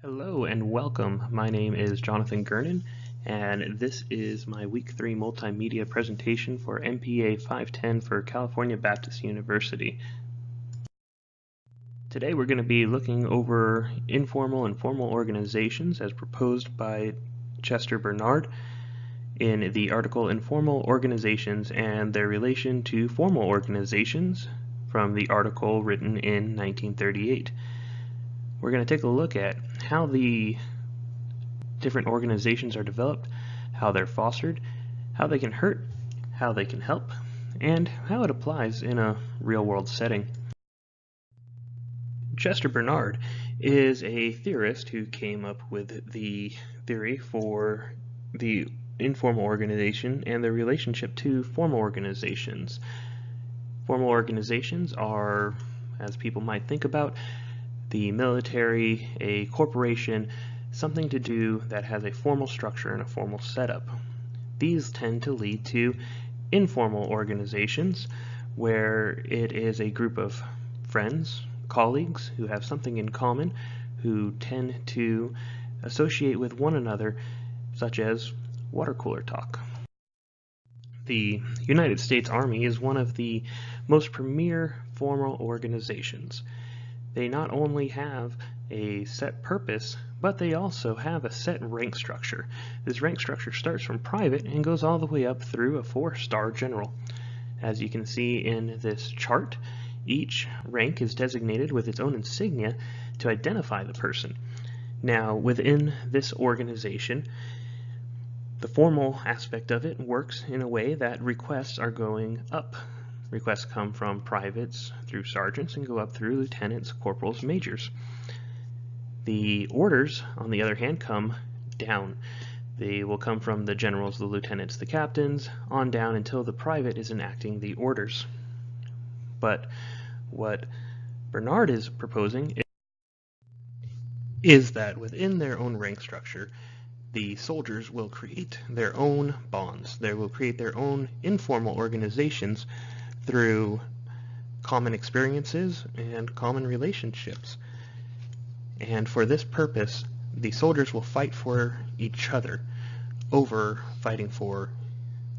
Hello and welcome. My name is Jonathan Gernon, and this is my Week 3 multimedia presentation for MPA 510 for California Baptist University. Today we're going to be looking over informal and formal organizations as proposed by Chester Barnard in the article Informal Organizations and Their Relation to Formal Organizations from the article written in 1938. We're going to take a look at how the different organizations are developed, how they're fostered, how they can hurt, how they can help, and how it applies in a real-world setting. Chester Barnard is a theorist who came up with the theory for the informal organization and their relationship to formal organizations. Formal organizations are, as people might think about, the military, a corporation, something to do that has a formal structure and a formal setup. These tend to lead to informal organizations where it is a group of friends, colleagues who have something in common, who tend to associate with one another, such as water cooler talk. The United States Army is one of the most premier formal organizations. They not only have a set purpose, but they also have a set rank structure. This rank structure starts from private and goes all the way up through a 4-star general. As you can see in this chart, each rank is designated with its own insignia to identify the person. Now, within this organization, the formal aspect of it works in a way that requests are going up. Requests come from privates through sergeants and go up through lieutenants, corporals, majors. The orders, on the other hand, come down. They will come from the generals, the lieutenants, the captains, on down until the private is enacting the orders. But what Barnard is proposing is that within their own rank structure, the soldiers will create their own bonds. They will create their own informal organizations through common experiences and common relationships. And for this purpose, the soldiers will fight for each other over fighting for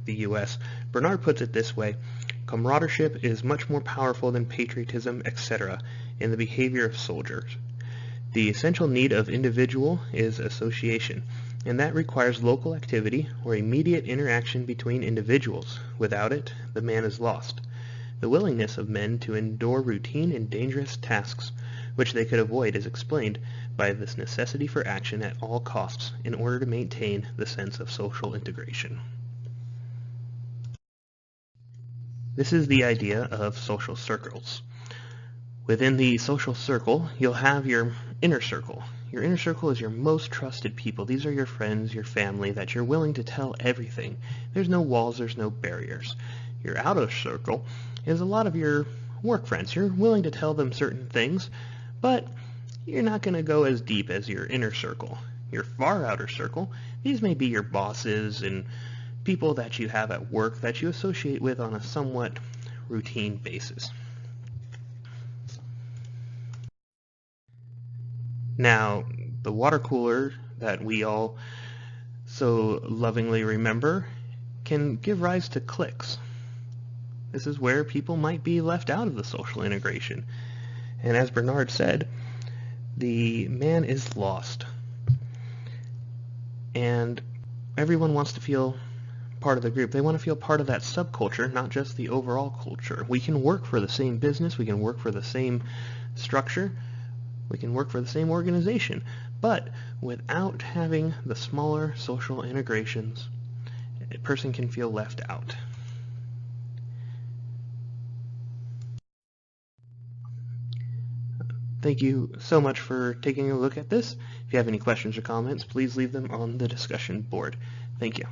the U.S. Barnard puts it this way: camaraderie is much more powerful than patriotism, etc., in the behavior of soldiers. The essential need of individual is association, and that requires local activity or immediate interaction between individuals. Without it, the man is lost. The willingness of men to endure routine and dangerous tasks which they could avoid is explained by this necessity for action at all costs in order to maintain the sense of social integration. This is the idea of social circles. Within the social circle, you'll have your inner circle. Your inner circle is your most trusted people. These are your friends, your family, that you're willing to tell everything. There's no walls, there's no barriers. Your outer circle is a lot of your work friends. You're willing to tell them certain things, but you're not going to go as deep as your inner circle. Your far outer circle, these may be your bosses and people that you have at work that you associate with on a somewhat routine basis. Now, the water cooler that we all so lovingly remember can give rise to cliques. This is where people might be left out of the social integration. And as Barnard said, the man is lost. And everyone wants to feel part of the group. They want to feel part of that subculture, not just the overall culture. We can work for the same business, we can work for the same structure, we can work for the same organization, but without having the smaller social integrations, a person can feel left out. Thank you so much for taking a look at this. If you have any questions or comments, please leave them on the discussion board. Thank you.